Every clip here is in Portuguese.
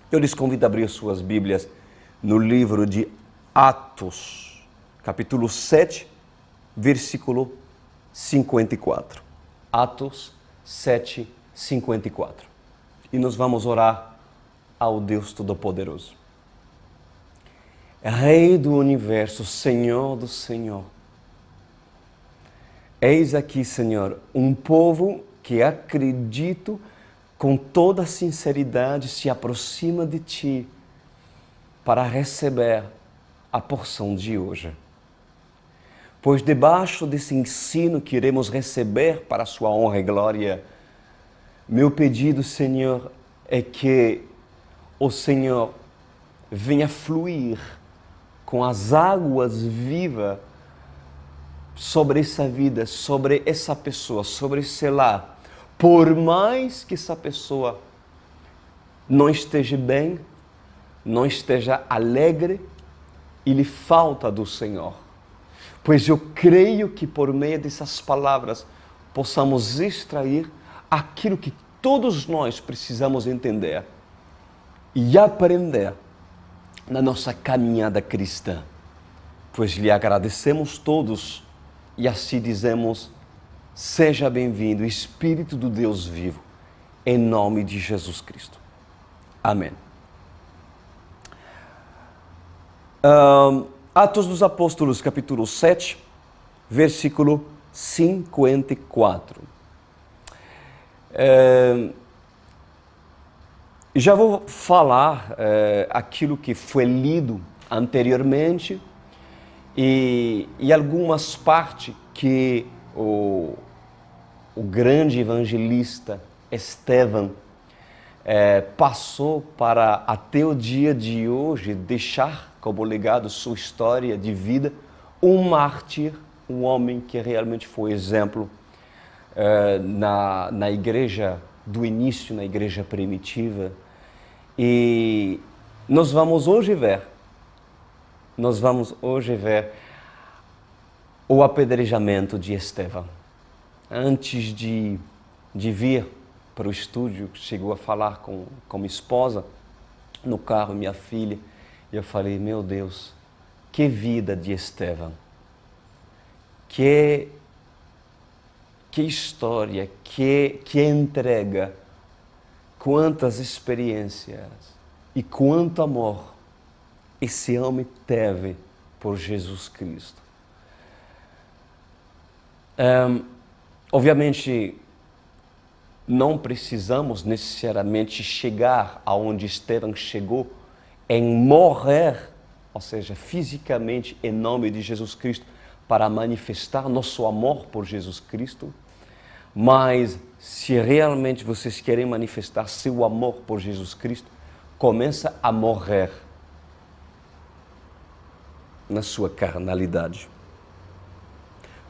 Eu lhes convido a abrir suas Bíblias no livro de Atos, capítulo 7, versículo 54. Atos 7, 54. E nós vamos orar ao Deus Todo-Poderoso. Rei do Universo, Senhor do Senhor. Eis aqui, Senhor, um povo que acredito com toda sinceridade se aproxima de Ti para receber a porção de hoje. Pois debaixo desse ensino que iremos receber para a Sua honra e glória, meu pedido, Senhor, é que o Senhor venha fluir com as águas vivas sobre essa vida, sobre essa pessoa, sobre esse lar. Por mais que essa pessoa não esteja bem, não esteja alegre, e lhe falta do Senhor. Pois eu creio que por meio dessas palavras possamos extrair aquilo que todos nós precisamos entender e aprender na nossa caminhada cristã. Pois lhe agradecemos todos e assim dizemos: seja bem-vindo, Espírito do Deus vivo, em nome de Jesus Cristo. Amém. Atos dos Apóstolos, capítulo 7, versículo 54. Já vou falar aquilo que foi lido anteriormente e algumas partes que o grande evangelista Estevão passou para, até o dia de hoje, deixar como legado sua história de vida, um mártir, um homem que realmente foi exemplo na igreja do início, na igreja primitiva. E nós vamos hoje ver o apedrejamento de Estevão. Antes de vir para o estúdio, chegou a falar com minha esposa, no carro, minha filha, e eu falei: meu Deus, que vida de Estevão, que história, que entrega, quantas experiências e quanto amor esse homem teve por Jesus Cristo. Obviamente, não precisamos necessariamente chegar aonde Estevão chegou em morrer, ou seja, fisicamente em nome de Jesus Cristo, para manifestar nosso amor por Jesus Cristo. Mas se realmente vocês querem manifestar seu amor por Jesus Cristo, começa a morrer na sua carnalidade.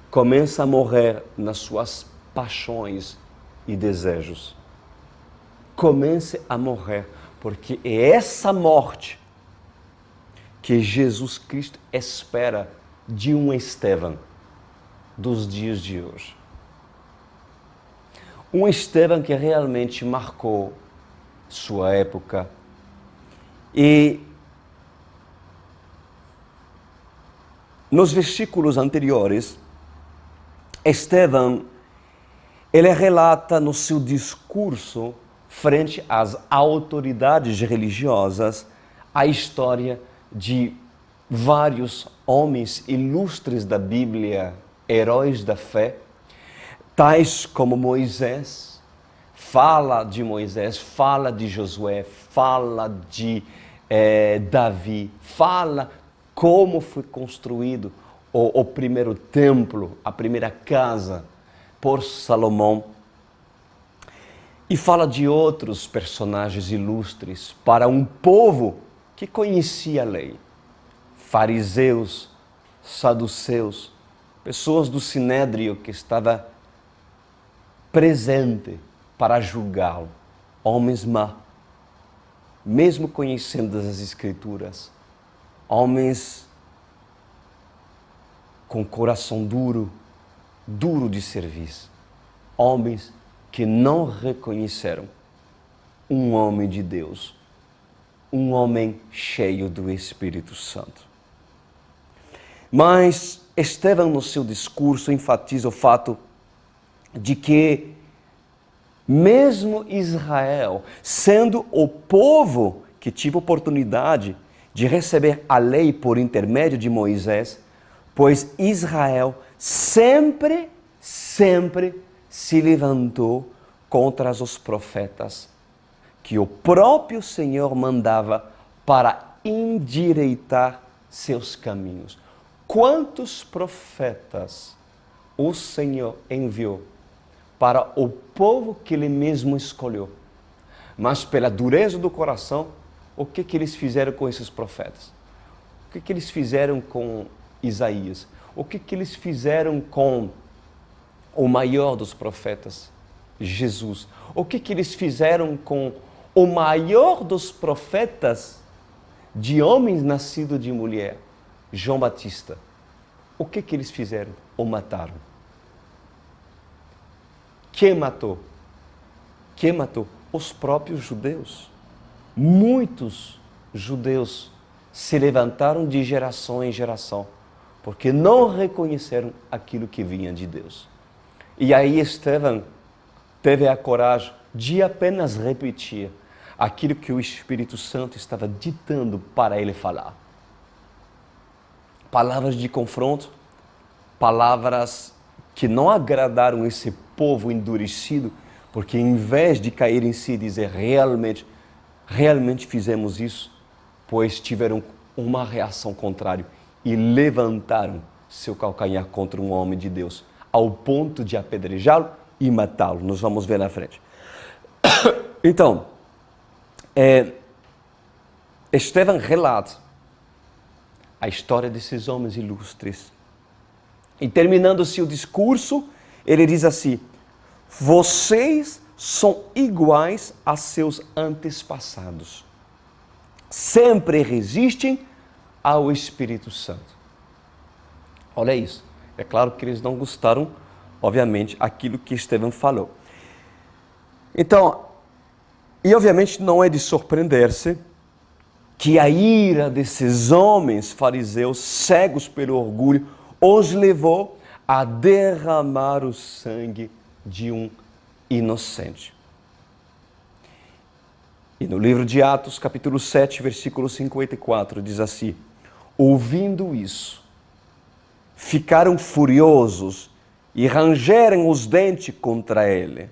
Começa a morrer nas suas paixões e desejos. Comece a morrer, porque é essa morte que Jesus Cristo espera de um Estevão dos dias de hoje. Um Estevão que realmente marcou sua época. E nos versículos anteriores, Estevão, ele relata no seu discurso frente às autoridades religiosas a história de vários homens ilustres da Bíblia, heróis da fé, tais como Moisés. Fala de Moisés, fala de Josué, fala de Davi, fala como foi construído o primeiro templo, a primeira casa por Salomão. E fala de outros personagens ilustres para um povo que conhecia a lei. Fariseus, saduceus, pessoas do Sinédrio que estava presente para julgá-lo. Homens má, mesmo conhecendo as Escrituras. Homens com coração duro de serviço. Homens que não reconheceram um homem de Deus um homem cheio do Espírito Santo. Mas Estevão, no seu discurso, enfatiza o fato de que, mesmo Israel, sendo o povo que tive oportunidade de receber a lei por intermédio de Moisés, pois Israel sempre se levantou contra os profetas que o próprio Senhor mandava para endireitar seus caminhos. Quantos profetas o Senhor enviou para o povo que Ele mesmo escolheu? Mas pela dureza do coração, o que eles fizeram com esses profetas? O que eles fizeram com Isaías? O que eles fizeram com o maior dos profetas, Jesus? O que eles fizeram com o maior dos profetas de homens nascidos de mulher, João Batista? O que eles fizeram? O mataram. Quem matou? Quem matou? Os próprios judeus. Muitos judeus se levantaram de geração em geração, porque não reconheceram aquilo que vinha de Deus. E aí Estevão teve a coragem de apenas repetir aquilo que o Espírito Santo estava ditando para ele falar. Palavras de confronto, palavras que não agradaram esse povo endurecido, porque em vez de cair em si e dizer realmente fizemos isso, pois tiveram uma reação contrária e levantaram seu calcanhar contra um homem de Deus, ao ponto de apedrejá-lo e matá-lo. Nós vamos ver na frente. Então, Estevão relata a história desses homens ilustres. E terminando seu discurso, ele diz assim: vocês são iguais a seus antepassados. Sempre resistem ao Espírito Santo. Olha isso. É claro que eles não gostaram, obviamente, aquilo que Estevão falou. Então, e obviamente não é de surpreender-se que a ira desses homens fariseus, cegos pelo orgulho, os levou a derramar o sangue de um inocente. E no livro de Atos, capítulo 7, versículo 54, diz assim: ouvindo isso, ficaram furiosos e rangeram os dentes contra ele.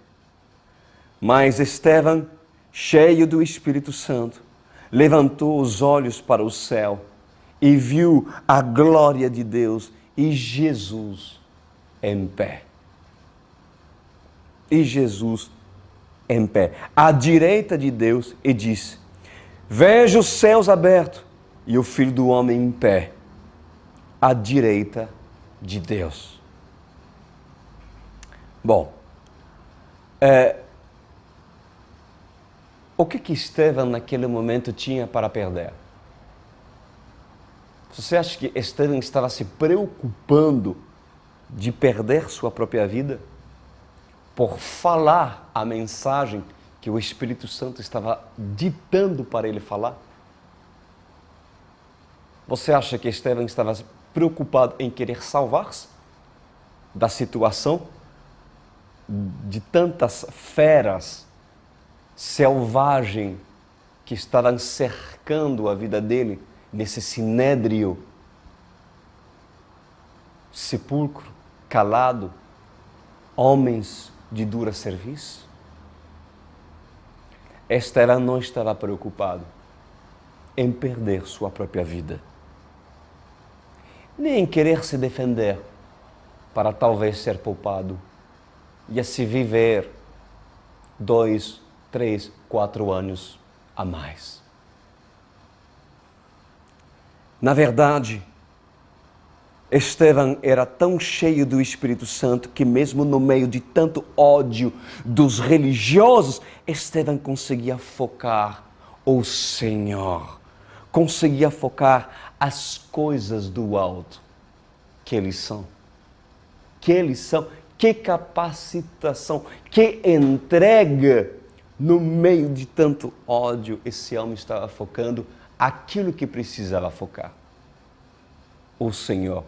Mas Estevão, cheio do Espírito Santo, levantou os olhos para o céu e viu a glória de Deus e Jesus em pé. E Jesus em pé, à direita de Deus, e disse: vejo os céus abertos e o Filho do Homem em pé, à direita de Deus. Bom, o que Estevão naquele momento tinha para perder? Você acha que Estevão estava se preocupando de perder sua própria vida por falar a mensagem que o Espírito Santo estava ditando para ele falar? Você acha que Estevão estava preocupado em querer salvar-se da situação de tantas feras selvagens que estavam cercando a vida dele nesse sinédrio, sepulcro, calado, homens de dura serviço? Estevão não estava preocupado em perder sua própria vida, nem em querer se defender para talvez ser poupado e assim viver 2, 3, 4 anos a mais. Na verdade, Estevão era tão cheio do Espírito Santo que mesmo no meio de tanto ódio dos religiosos, Estevão conseguia focar o Senhor, conseguia focar as coisas do alto, que eles são, que capacitação, que entrega No meio de tanto ódio, esse homem estava focando aquilo que precisava focar. O Senhor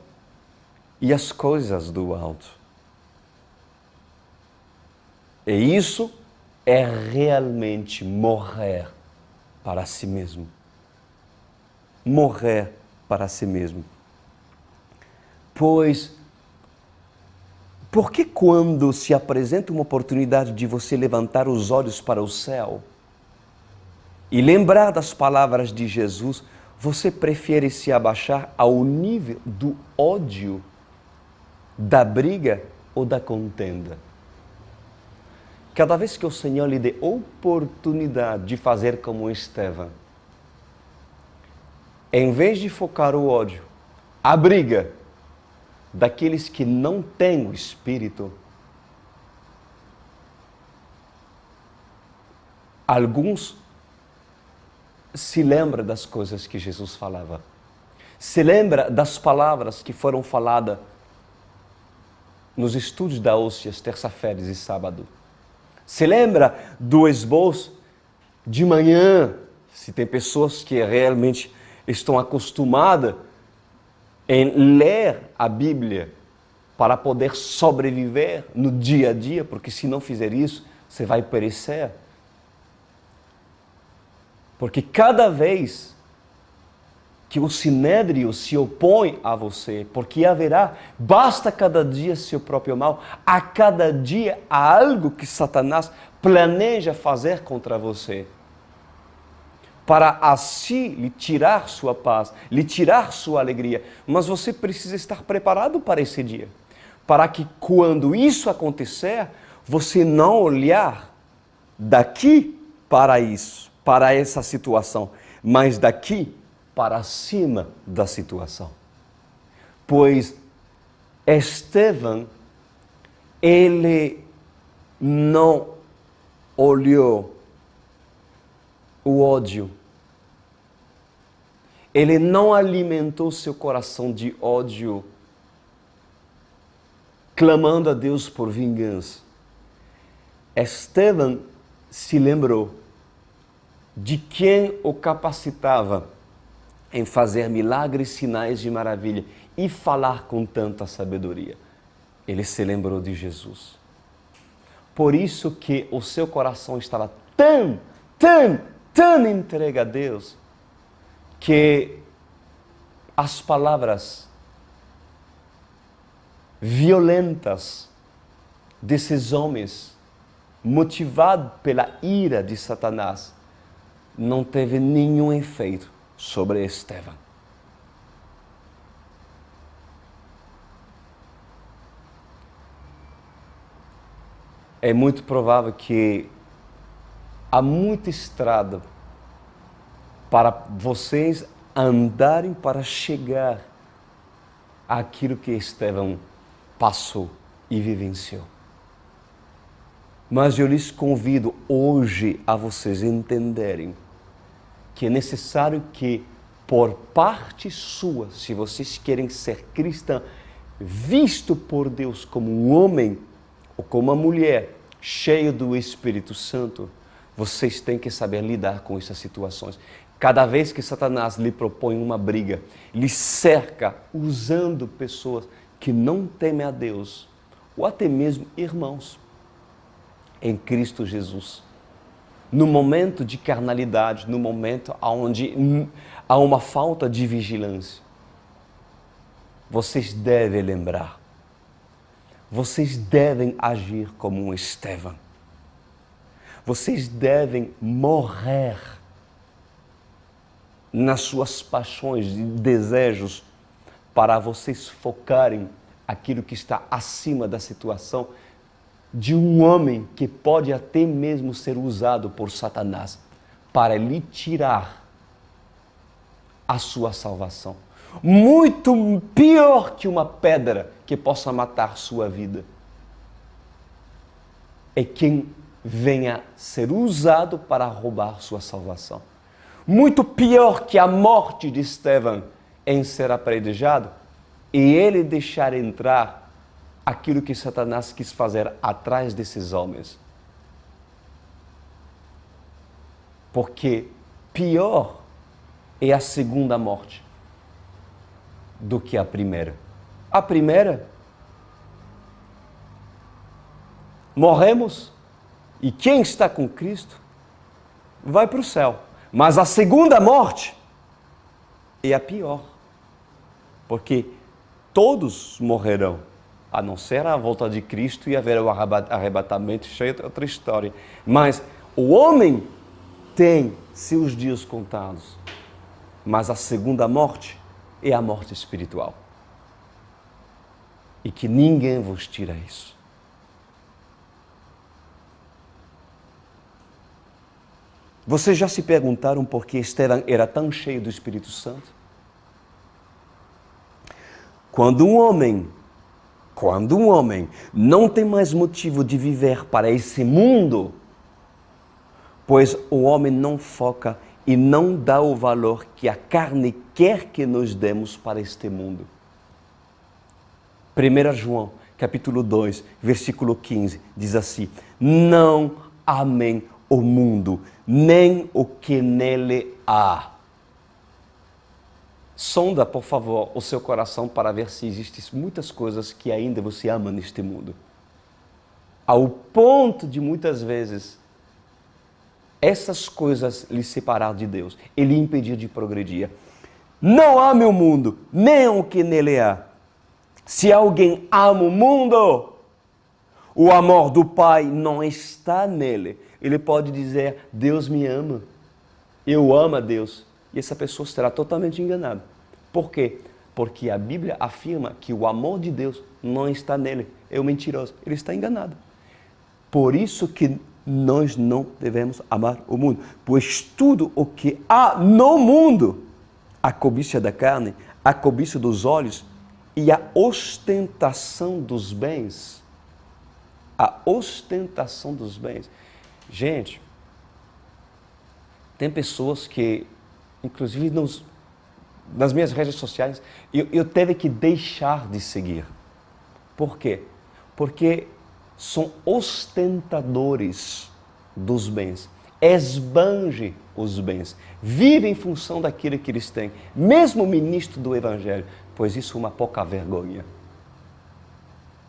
e as coisas do alto. E isso é realmente morrer para si mesmo. Morrer para si mesmo. Pois, por que quando se apresenta uma oportunidade de você levantar os olhos para o céu e lembrar das palavras de Jesus, você prefere se abaixar ao nível do ódio, da briga ou da contenda? Cada vez que o Senhor lhe dê oportunidade de fazer como Estevão, em vez de focar o ódio, a briga daqueles que não têm o Espírito, alguns se lembram das coisas que Jesus falava. Se lembra das palavras que foram faladas nos estudos da Hóstia, terça-feiras e sábado. Se lembra do esboço de manhã, se tem pessoas que realmente estão acostumadas em ler a Bíblia para poder sobreviver no dia a dia, porque se não fizer isso, você vai perecer. Porque cada vez que o Sinédrio se opõe a você, porque basta cada dia seu próprio mal, a cada dia há algo que Satanás planeja fazer contra você, para assim lhe tirar sua paz, lhe tirar sua alegria. Mas você precisa estar preparado para esse dia, para que quando isso acontecer, você não olhar daqui para isso, para essa situação, mas daqui para cima da situação. Pois Estevão, ele não olhou o ódio. Ele não alimentou seu coração de ódio, clamando a Deus por vingança. Estevão se lembrou de quem o capacitava em fazer milagres, sinais de maravilha e falar com tanta sabedoria. Ele se lembrou de Jesus. Por isso que o seu coração estava tão entregue a Deus, que as palavras violentas desses homens, motivados pela ira de Satanás, não teve nenhum efeito sobre Estevão. É muito provável que há muita estrada para vocês andarem para chegar àquilo que Estevão passou e vivenciou. Mas eu lhes convido hoje a vocês entenderem que é necessário que, por parte sua, se vocês querem ser cristão, visto por Deus como um homem ou como uma mulher cheio do Espírito Santo, vocês têm que saber lidar com essas situações. Cada vez que Satanás lhe propõe uma briga, lhe cerca usando pessoas que não temem a Deus, ou até mesmo irmãos em Cristo Jesus. No momento de carnalidade, no momento onde há uma falta de vigilância, vocês devem lembrar, vocês devem agir como um Estevão. Vocês devem morrer nas suas paixões e desejos para vocês focarem aquilo que está acima da situação de um homem que pode até mesmo ser usado por Satanás para lhe tirar a sua salvação. Muito pior que uma pedra que possa matar sua vida é quem venha ser usado para roubar sua salvação. Muito pior que a morte de Estevão em ser apedrejado e ele deixar entrar aquilo que Satanás quis fazer atrás desses homens. Porque pior é a segunda morte do que a primeira. A primeira, morremos e quem está com Cristo vai para o céu. Mas a segunda morte é a pior, porque todos morrerão, a não ser a volta de Cristo e haver o arrebatamento, cheio de outra história. Mas o homem tem seus dias contados, mas a segunda morte é a morte espiritual. E que ninguém vos tira isso. Vocês já se perguntaram por que Estevão era tão cheio do Espírito Santo? Quando um homem não tem mais motivo de viver para esse mundo, pois o homem não foca e não dá o valor que a carne quer que nós demos para este mundo. 1 João, capítulo 2, versículo 15, diz assim: não amem o mundo, nem o que nele há. Sonda, por favor, o seu coração para ver se existem muitas coisas que ainda você ama neste mundo. Ao ponto de, muitas vezes, essas coisas lhe separar de Deus e lhe impedir de progredir. Não ame o mundo, nem o que nele há. Se alguém ama o mundo, o amor do Pai não está nele. Ele pode dizer: Deus me ama, eu amo a Deus. E essa pessoa será totalmente enganada. Por quê? Porque a Bíblia afirma que o amor de Deus não está nele. É um mentiroso, ele está enganado. Por isso que nós não devemos amar o mundo, pois tudo o que há no mundo, a cobiça da carne, a cobiça dos olhos e a ostentação dos bens. A ostentação dos bens. Gente, tem pessoas que, inclusive nas minhas redes sociais, eu teve que deixar de seguir. Por quê? Porque são ostentadores dos bens, esbanjam os bens, vivem em função daquilo que eles têm, mesmo ministro do Evangelho, pois isso é uma pouca vergonha.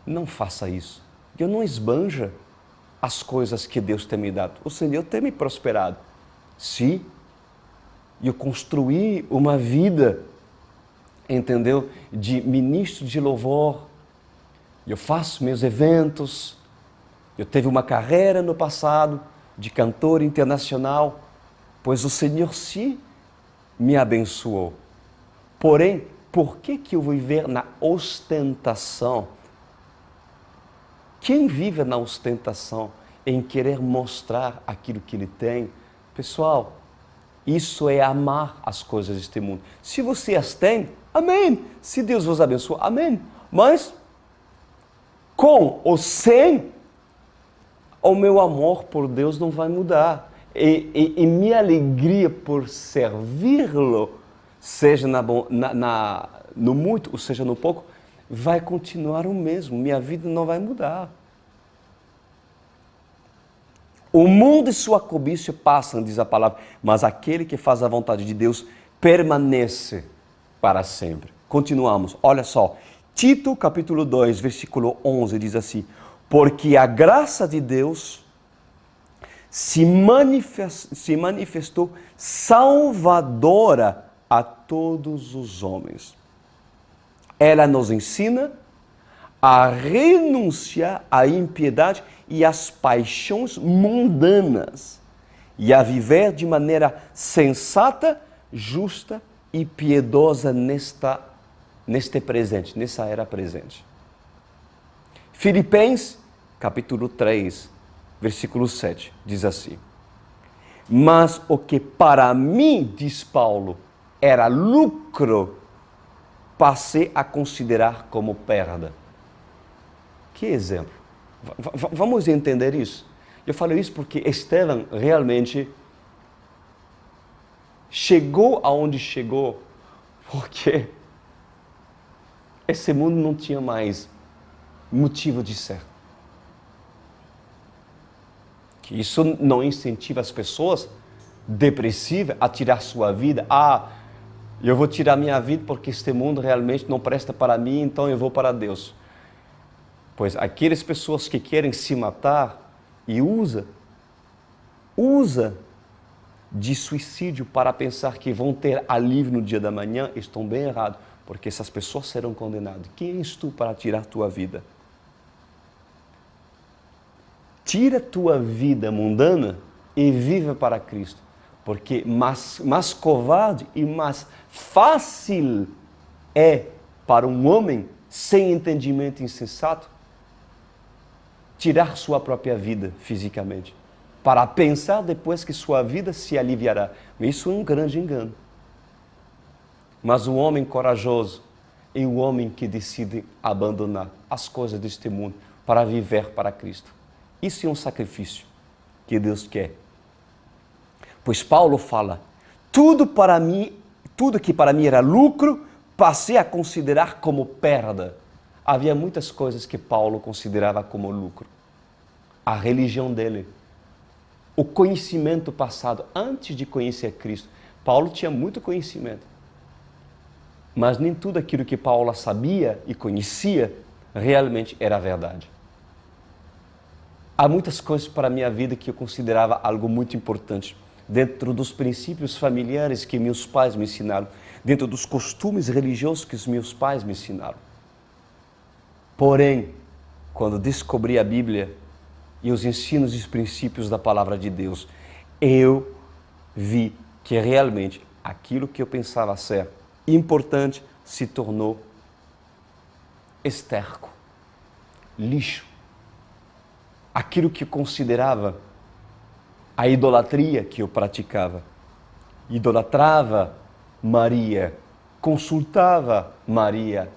Não faça isso. Eu não esbanja as coisas que Deus tem me dado. O Senhor tem me prosperado. Sim, eu construí uma vida, entendeu? De ministro de louvor. Eu faço meus eventos. Eu tive uma carreira no passado de cantor internacional, pois o Senhor sim me abençoou. Porém, por que eu vou viver na ostentação? Quem vive na ostentação, em querer mostrar aquilo que ele tem, pessoal, isso é amar as coisas deste mundo. Se você as tem, amém. Se Deus vos abençoa, amém. Mas, com ou sem, o meu amor por Deus não vai mudar. E minha alegria por servi-lo, seja no muito ou seja no pouco, vai continuar o mesmo. Minha vida não vai mudar. O mundo e sua cobiça passam, diz a palavra, mas aquele que faz a vontade de Deus permanece para sempre. Continuamos, olha só. Tito, capítulo 2, versículo 11, diz assim: porque a graça de Deus se manifestou salvadora a todos os homens. Ela nos ensina a renunciar à impiedade e às paixões mundanas e a viver de maneira sensata, justa e piedosa neste presente, nessa era presente. Filipenses, capítulo 3, versículo 7, diz assim: mas o que para mim, diz Paulo, era lucro, passei a considerar como perda. Que exemplo? Vamos entender isso. Eu falo isso porque Estevão realmente chegou aonde chegou, porque esse mundo não tinha mais motivo de ser. Que isso não incentiva as pessoas depressiva a tirar sua vida. Eu vou tirar minha vida porque este mundo realmente não presta para mim, então eu vou para Deus. Pois aquelas pessoas que querem se matar e usa de suicídio para pensar que vão ter alívio no dia da manhã, estão bem errados, porque essas pessoas serão condenadas. Quem és tu para tirar tua vida? Tira tua vida mundana e viva para Cristo, porque mais covarde e mais fácil é para um homem sem entendimento insensato tirar sua própria vida fisicamente, para pensar depois que sua vida se aliviará. Isso é um grande engano. Mas o homem corajoso é o homem que decide abandonar as coisas deste mundo para viver para Cristo. Isso é um sacrifício que Deus quer. Pois Paulo fala, tudo que para mim era lucro, passei a considerar como perda. Havia muitas coisas que Paulo considerava como lucro. A religião dele, o conhecimento passado, antes de conhecer Cristo. Paulo tinha muito conhecimento. Mas nem tudo aquilo que Paulo sabia e conhecia realmente era verdade. Há muitas coisas para a minha vida que eu considerava algo muito importante. Dentro dos princípios familiares que meus pais me ensinaram. Dentro dos costumes religiosos que os meus pais me ensinaram. Porém, quando descobri a Bíblia e os ensinos e os princípios da Palavra de Deus, eu vi que realmente aquilo que eu pensava ser importante se tornou esterco, lixo. Aquilo que eu considerava a idolatria que eu praticava. Idolatrava Maria, consultava Maria,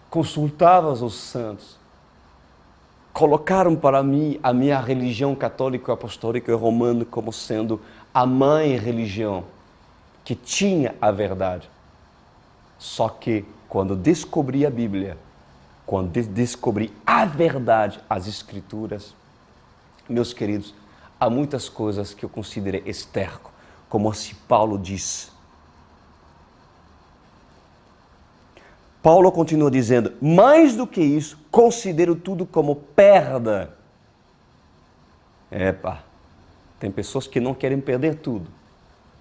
consultava os santos. Colocaram para mim a minha religião católica, apostólica e romana como sendo a mãe religião, que tinha a verdade. Só que quando descobri a Bíblia, quando descobri a verdade, as Escrituras, meus queridos, há muitas coisas que eu considerei esterco, como se Paulo diz. Paulo continua dizendo, mais do que isso, considero tudo como perda. Tem pessoas que não querem perder tudo.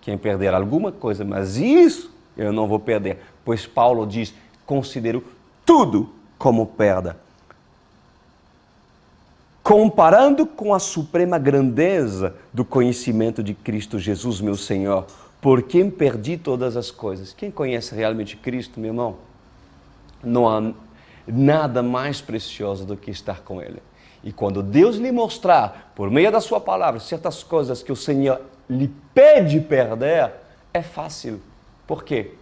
Querem perder alguma coisa, mas isso eu não vou perder. Pois Paulo diz, considero tudo como perda. Comparando com a suprema grandeza do conhecimento de Cristo Jesus, meu Senhor, por quem perdi todas as coisas. Quem conhece realmente Cristo, meu irmão? Não há nada mais precioso do que estar com Ele. E quando Deus lhe mostrar, por meio da sua palavra, certas coisas que o Senhor lhe pede perder, é fácil. Por quê?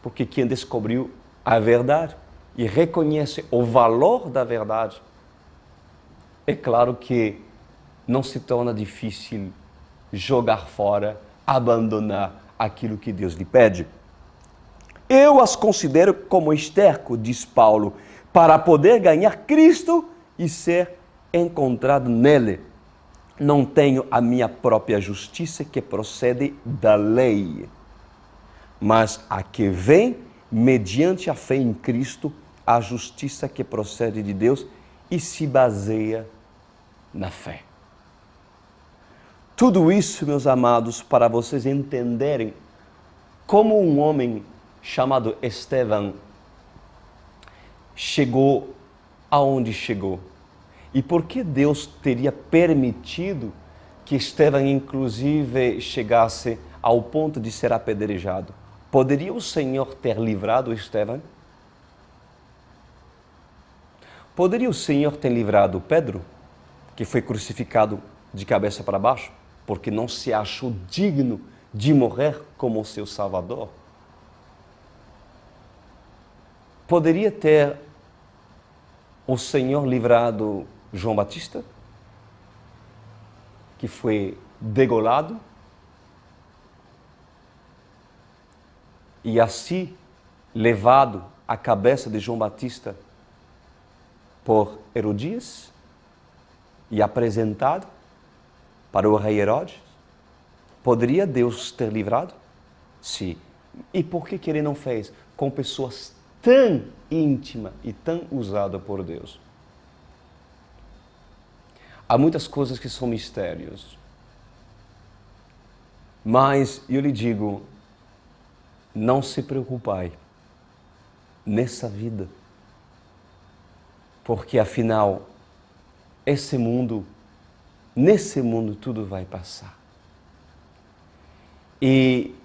Porque quem descobriu a verdade e reconhece o valor da verdade, é claro que não se torna difícil jogar fora, abandonar aquilo que Deus lhe pede. Eu as considero como esterco, diz Paulo, para poder ganhar Cristo e ser encontrado nele. Não tenho a minha própria justiça que procede da lei, mas a que vem mediante a fé em Cristo, a justiça que procede de Deus e se baseia na fé. Tudo isso, meus amados, para vocês entenderem como um homem chamado Estevão chegou aonde chegou. E por que Deus teria permitido que Estevão, inclusive, chegasse ao ponto de ser apedrejado? Poderia o Senhor ter livrado Estevão? Poderia o Senhor ter livrado Pedro, que foi crucificado de cabeça para baixo, porque não se achou digno de morrer como seu Salvador? Poderia ter o Senhor livrado João Batista, que foi degolado, e assim levado a cabeça de João Batista por Herodias e apresentado? para o rei Herodes? Poderia Deus ter livrado? Sim. E por que ele não fez com pessoas tão íntimas e tão usadas por Deus? Há muitas coisas que são mistérios. Mas eu lhe digo, não se preocupai nessa vida. Porque afinal, nesse mundo tudo vai passar. E,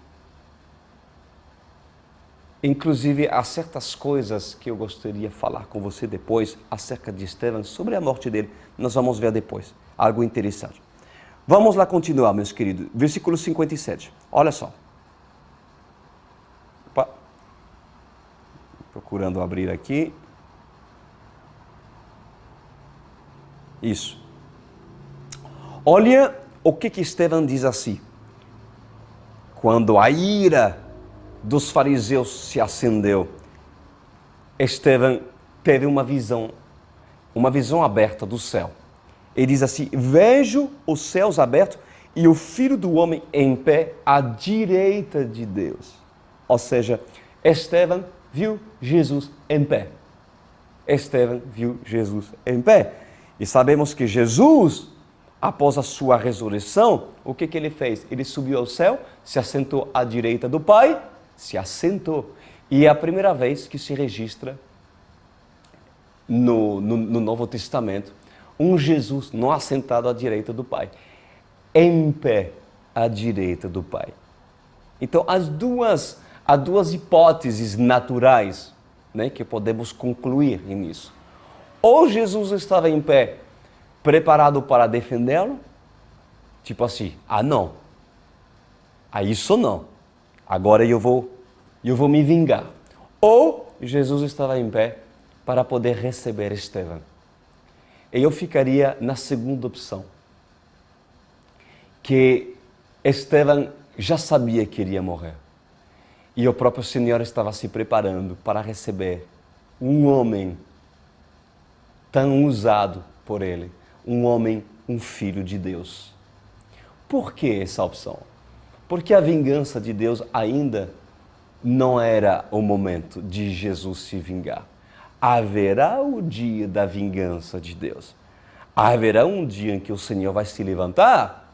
inclusive, há certas coisas que eu gostaria de falar com você depois, acerca de Estevão, sobre a morte dele. Nós vamos ver depois, algo interessante. Vamos lá continuar, meus queridos. Versículo 57. Olha só. Opa. Procurando abrir aqui. Isso. Olha o que Estevão diz assim. Quando a ira dos fariseus se acendeu, Estevão teve uma visão aberta do céu. Ele diz assim: vejo os céus abertos e o Filho do Homem em pé à direita de Deus. Ou seja, Estevão viu Jesus em pé. Estevão viu Jesus em pé. E sabemos que Jesus, após a sua ressurreição, o que ele fez? Ele subiu ao céu, se assentou à direita do Pai, se assentou. E é a primeira vez que se registra no Novo Testamento um Jesus não assentado à direita do Pai, em pé à direita do Pai. Então, há duas hipóteses naturais, né, que podemos concluir nisso. Ou Jesus estava em pé, preparado para defendê-lo, tipo assim, não, isso não, agora eu vou me vingar. Ou Jesus estava em pé para poder receber Estevão. E eu ficaria na segunda opção, que Estevão já sabia que iria morrer. E o próprio Senhor estava se preparando para receber um homem tão usado por ele, um filho de Deus. Por que essa opção? Porque a vingança de Deus ainda não era o momento de Jesus se vingar. Haverá o dia da vingança de Deus. Haverá um dia em que o Senhor vai se levantar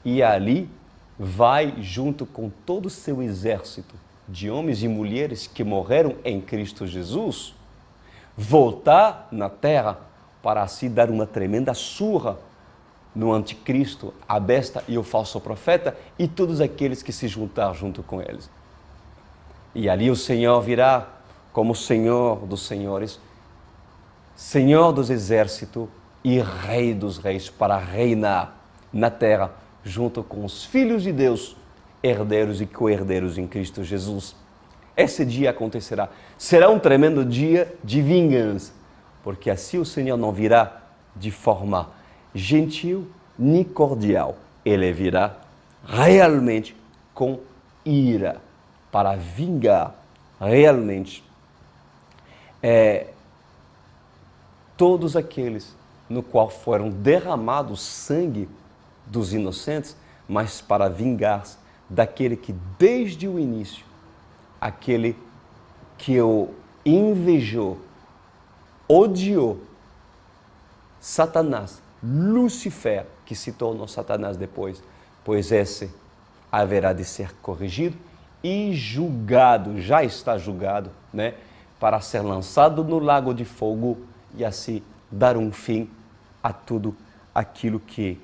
e ali vai, junto com todo o seu exército de homens e mulheres que morreram em Cristo Jesus, voltar na terra para assim dar uma tremenda surra no anticristo, a besta e o falso profeta e todos aqueles que se juntaram junto com eles. E ali o Senhor virá como Senhor dos senhores, Senhor dos exércitos e Rei dos reis para reinar na terra junto com os filhos de Deus, herdeiros e co-herdeiros em Cristo Jesus. Esse dia acontecerá. Será um tremendo dia de vingança, porque assim o Senhor não virá de forma gentil nem cordial. Ele virá realmente com ira para vingar realmente todos aqueles no qual foram derramados sangue dos inocentes, mas para vingar-se daquele que desde o início, aquele que o invejou, odiou, Satanás, Lúcifer, que se tornou Satanás depois, pois esse haverá de ser corrigido e julgado, já está julgado, né, para ser lançado no lago de fogo e assim dar um fim a tudo aquilo que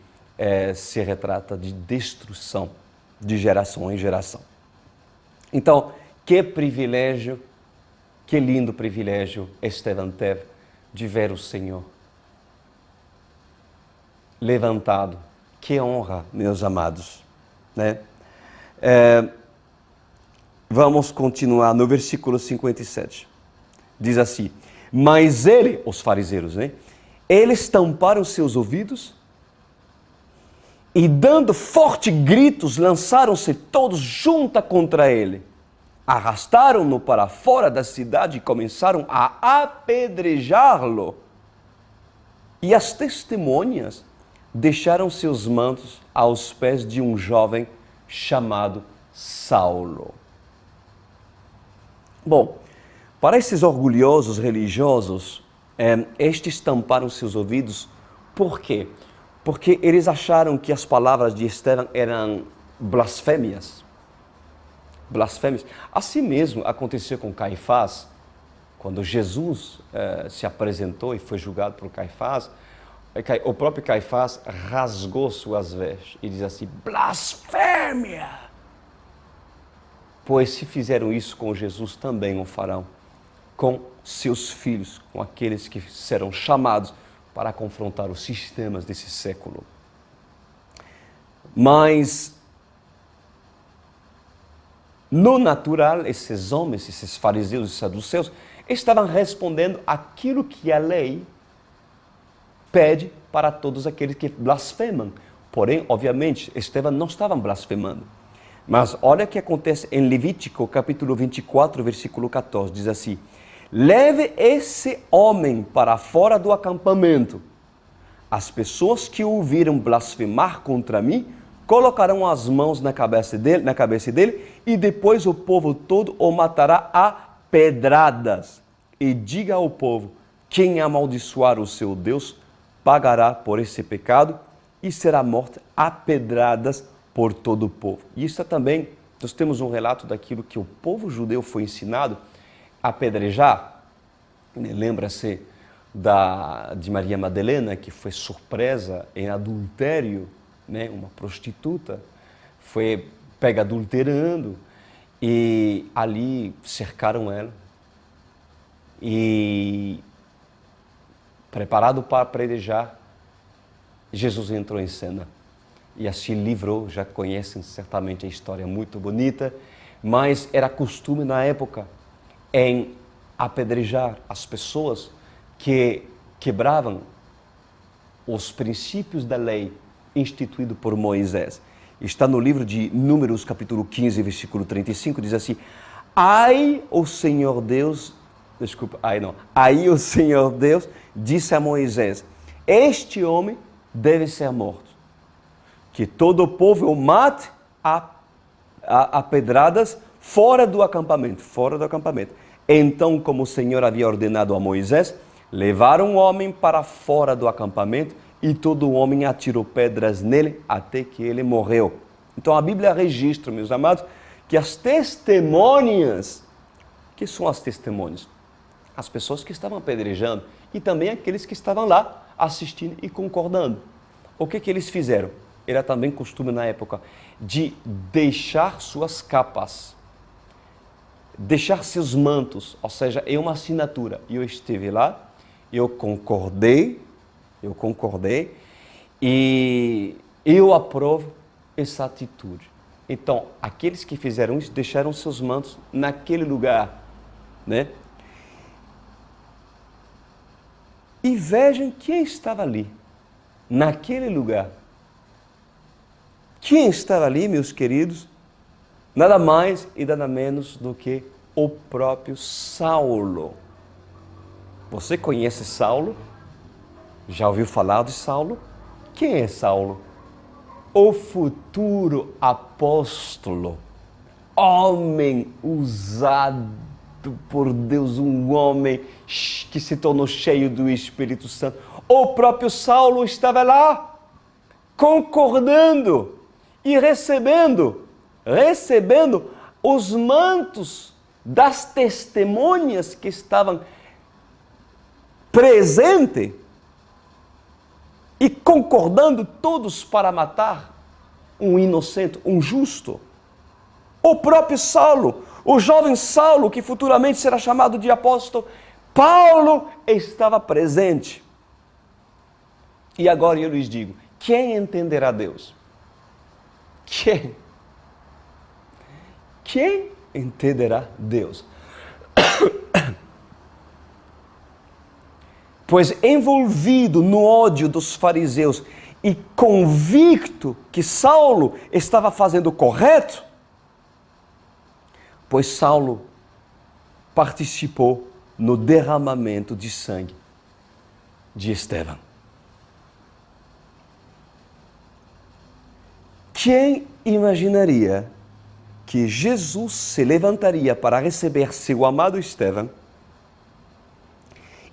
se retrata de destruição de geração em geração. Então, que privilégio, que lindo privilégio Estevão teve de ver o Senhor levantado. Que honra, meus amados, né? Vamos continuar no versículo 57. Diz assim: mas ele, os fariseus, né? Eles tamparam seus ouvidos e, dando fortes gritos, lançaram-se todos juntos contra ele. Arrastaram-no para fora da cidade e começaram a apedrejá-lo. E as testemunhas deixaram seus mantos aos pés de um jovem chamado Saulo. Bom, para esses orgulhosos religiosos, estes tamparam seus ouvidos. Por quê? Porque eles acharam que as palavras de Estevão eram blasfêmias. Blasfêmias. Assim mesmo aconteceu com Caifás, quando Jesus se apresentou e foi julgado por Caifás. O próprio Caifás rasgou suas vestes e diz assim: blasfêmia! Pois se fizeram isso com Jesus, também o farão com seus filhos, com aqueles que serão chamados para confrontar os sistemas desse século. Mas, no natural, esses homens, esses fariseus e saduceus, estavam respondendo aquilo que a lei pede para todos aqueles que blasfemam. Porém, obviamente, Estevão não estava blasfemando. Mas olha o que acontece em Levítico, capítulo 24, versículo 14, diz assim: leve esse homem para fora do acampamento. As pessoas que o ouviram blasfemar contra mim colocarão as mãos na cabeça dele e depois o povo todo o matará a pedradas. E diga ao povo: quem amaldiçoar o seu Deus pagará por esse pecado e será morto a pedradas por todo o povo. E isso também, nós temos um relato daquilo que o povo judeu foi ensinado a apedrejar. Lembra-se de Maria Madalena, que foi surpresa em adultério, né? Uma prostituta, foi pega adulterando e ali cercaram ela e, preparado para apedrejar, Jesus entrou em cena e assim livrou. Já conhecem certamente a história, muito bonita, mas era costume na época em apedrejar as pessoas que quebravam os princípios da lei instituído por Moisés. Está no livro de Números, capítulo 15, versículo 35, diz assim: Aí o Senhor Deus disse a Moisés: este homem deve ser morto, que todo o povo o mate a pedradas fora do acampamento. Então, como o Senhor havia ordenado a Moisés, levaram o homem para fora do acampamento e todo o homem atirou pedras nele até que ele morreu. Então a Bíblia registra, meus amados, que as testemunhas, que são as testemunhas? As pessoas que estavam apedrejando e também aqueles que estavam lá assistindo e concordando. O que eles fizeram? Era também costume na época de deixar suas capas, deixar seus mantos, ou seja, é uma assinatura. Eu estive lá, eu concordei e eu aprovo essa atitude. Então, aqueles que fizeram isso deixaram seus mantos naquele lugar, né? E vejam quem estava ali, naquele lugar. Quem estava ali, meus queridos? Nada mais e nada menos do que o próprio Saulo. Você conhece Saulo? Já ouviu falar de Saulo? Quem é Saulo? O futuro apóstolo, homem usado por Deus, um homem que se tornou cheio do Espírito Santo. O próprio Saulo estava lá, concordando e recebendo os mantos das testemunhas que estavam presentes e concordando todos para matar um inocente, um justo. O próprio Saulo, o jovem Saulo, que futuramente será chamado de apóstolo Paulo, estava presente. E agora eu lhes digo, quem entenderá Deus? Quem entenderá Deus? Pois envolvido no ódio dos fariseus e convicto que Saulo estava fazendo o correto, pois Saulo participou no derramamento de sangue de Estevão. Quem imaginaria que Jesus se levantaria para receber seu amado Estevão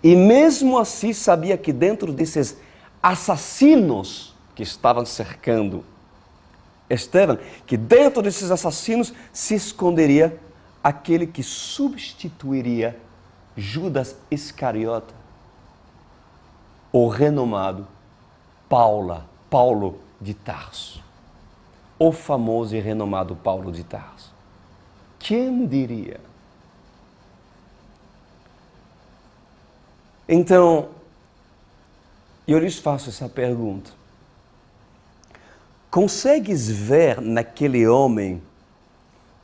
e mesmo assim sabia que dentro desses assassinos que estavam cercando Estevão, que dentro desses assassinos se esconderia aquele que substituiria Judas Iscariote, o renomado Paulo de Tarso. O famoso e renomado Paulo de Tarso. Quem diria? Então, eu lhes faço essa pergunta. Consegues ver naquele homem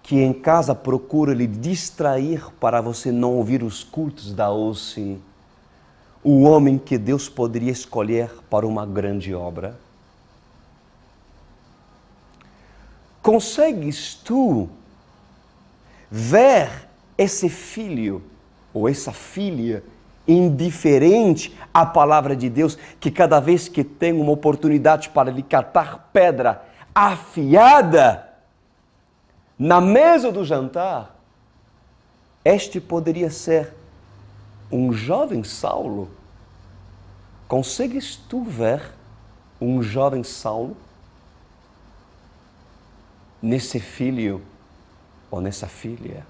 que em casa procura lhe distrair para você não ouvir os cultos da OC, o homem que Deus poderia escolher para uma grande obra? Consegues tu ver esse filho ou essa filha indiferente à palavra de Deus, que cada vez que tem uma oportunidade para lhe catar pedra afiada na mesa do jantar, este poderia ser um jovem Saulo? Consegues tu ver um jovem Saulo nesse filho ou nessa filha?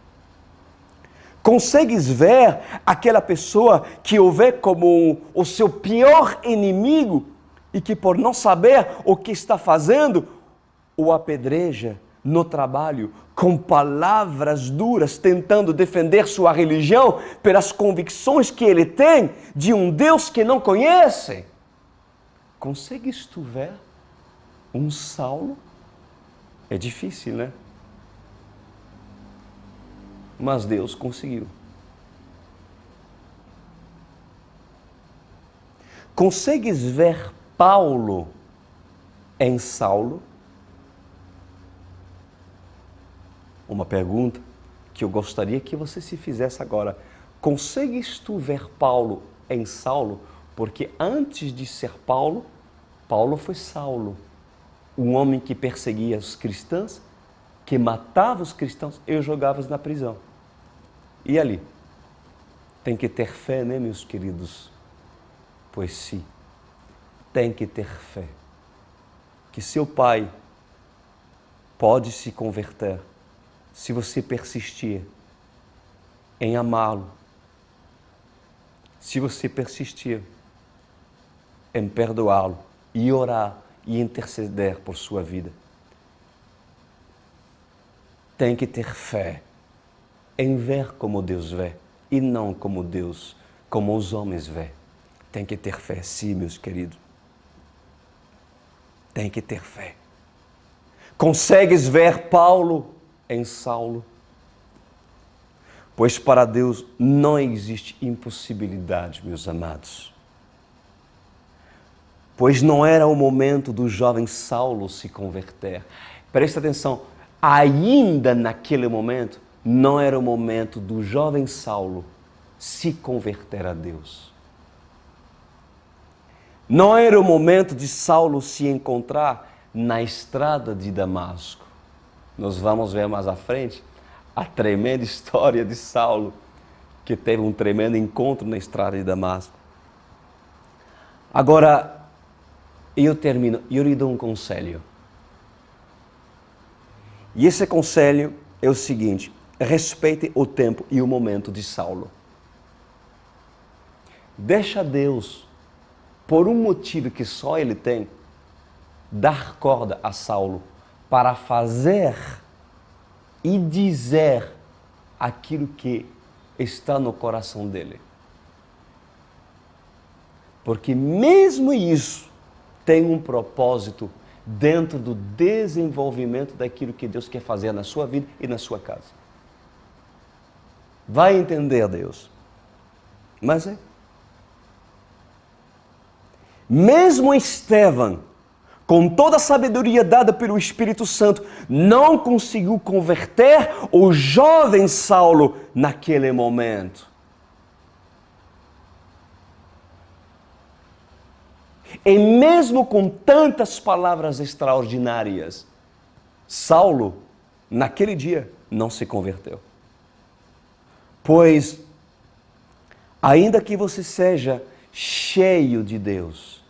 Consegues ver aquela pessoa que o vê como o seu pior inimigo e que por não saber o que está fazendo, o apedreja no trabalho com palavras duras, tentando defender sua religião pelas convicções que ele tem de um Deus que não conhece? Consegues tu ver um Saulo? É difícil, né? Mas Deus conseguiu. Consegues ver Paulo em Saulo? Uma pergunta que eu gostaria que você se fizesse agora. Consegues tu ver Paulo em Saulo? Porque antes de ser Paulo, Paulo foi Saulo. Um homem que perseguia os cristãos, que matava os cristãos e os jogava na prisão. E ali? Tem que ter fé, né, meus queridos? Pois sim, tem que ter fé. Que seu pai pode se converter se você persistir em amá-lo. Se você persistir em perdoá-lo e orar e interceder por sua vida. Tem que ter fé em ver como Deus vê e não como os homens vê. Tem que ter fé, sim, meus queridos. Tem que ter fé. Consegues ver Paulo em Saulo? Pois para Deus não existe impossibilidade, meus amados. Pois não era o momento do jovem Saulo se converter. Presta atenção, ainda naquele momento, não era o momento do jovem Saulo se converter a Deus. Não era o momento de Saulo se encontrar na estrada de Damasco. Nós vamos ver mais à frente a tremenda história de Saulo, que teve um tremendo encontro na estrada de Damasco. Agora, eu termino, eu lhe dou um conselho. E esse conselho é o seguinte: respeite o tempo e o momento de Saulo. Deixa Deus, por um motivo que só Ele tem, dar corda a Saulo para fazer e dizer aquilo que está no coração dele. Porque mesmo isso tem um propósito dentro do desenvolvimento daquilo que Deus quer fazer na sua vida e na sua casa. Vai entender, Deus. Mas é. Mesmo Estevão, com toda a sabedoria dada pelo Espírito Santo, não conseguiu converter o jovem Saulo naquele momento. E mesmo com tantas palavras extraordinárias, Saulo, naquele dia, não se converteu. Pois, ainda que você seja cheio de Deus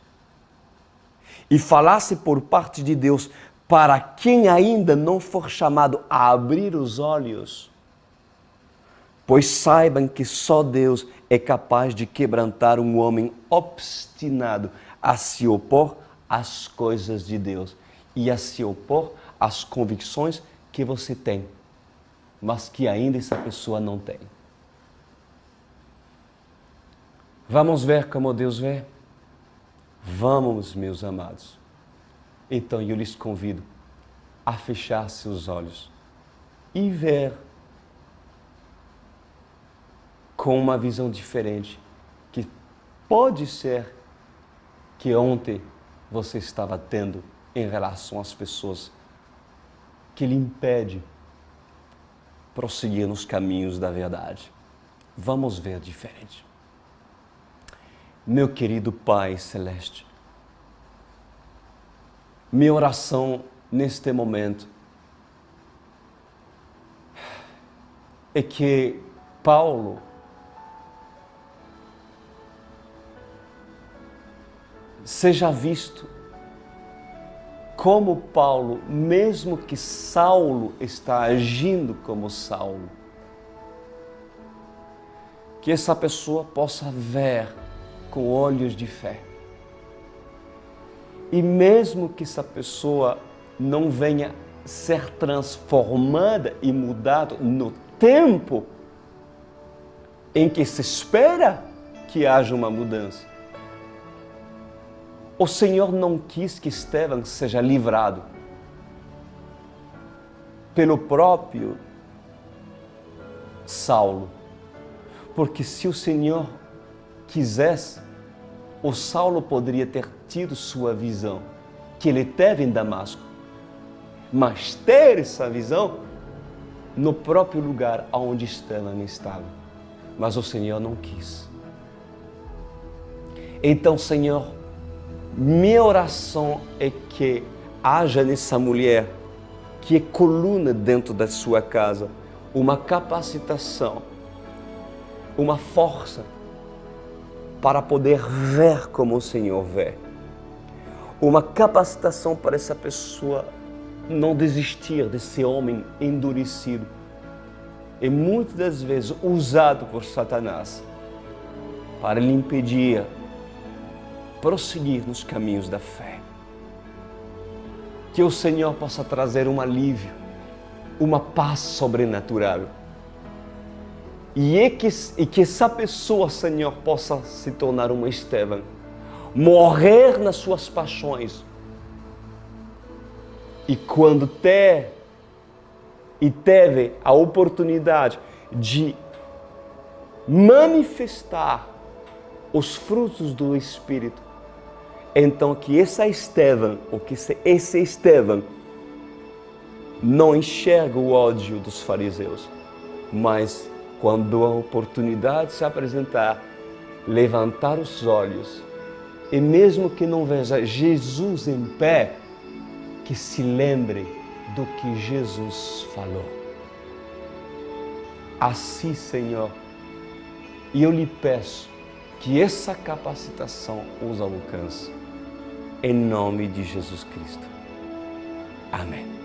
e falasse por parte de Deus para quem ainda não for chamado a abrir os olhos, pois saibam que só Deus é capaz de quebrantar um homem obstinado a se opor às coisas de Deus e a se opor às convicções que você tem, mas que ainda essa pessoa não tem. Vamos ver como Deus vê? Vamos, meus amados. Então eu lhes convido a fechar seus olhos e ver com uma visão diferente, que pode ser que ontem você estava tendo em relação às pessoas que lhe impedem prosseguir nos caminhos da verdade. Vamos ver diferente. Meu querido Pai Celeste, minha oração neste momento é que Paulo seja visto como Paulo, mesmo que Saulo está agindo como Saulo. Que essa pessoa possa ver com olhos de fé. E mesmo que essa pessoa não venha ser transformada e mudada no tempo em que se espera que haja uma mudança, o Senhor não quis que Estevão seja livrado pelo próprio Saulo. Porque se o Senhor quisesse, o Saulo poderia ter tido sua visão, que ele teve em Damasco, mas ter essa visão no próprio lugar onde Estevão estava. Mas o Senhor não quis. Então, Senhor, minha oração é que haja nessa mulher, que é coluna dentro da sua casa, uma capacitação, uma força para poder ver como o Senhor vê. Uma capacitação para essa pessoa não desistir desse homem endurecido e muitas das vezes usado por Satanás para lhe impedir prosseguir nos caminhos da fé. Que o Senhor possa trazer um alívio, uma paz sobrenatural. E que essa pessoa, Senhor, possa se tornar uma Estevão, morrer nas suas paixões. E quando teve a oportunidade de manifestar os frutos do Espírito, então que essa Estevão, ou que esse Estevão não enxerga o ódio dos fariseus, mas quando a oportunidade se apresentar, levantar os olhos e mesmo que não veja Jesus em pé, que se lembre do que Jesus falou. Assim, Senhor, e eu lhe peço que essa capacitação os alcance. Em nome de Jesus Cristo. Amém.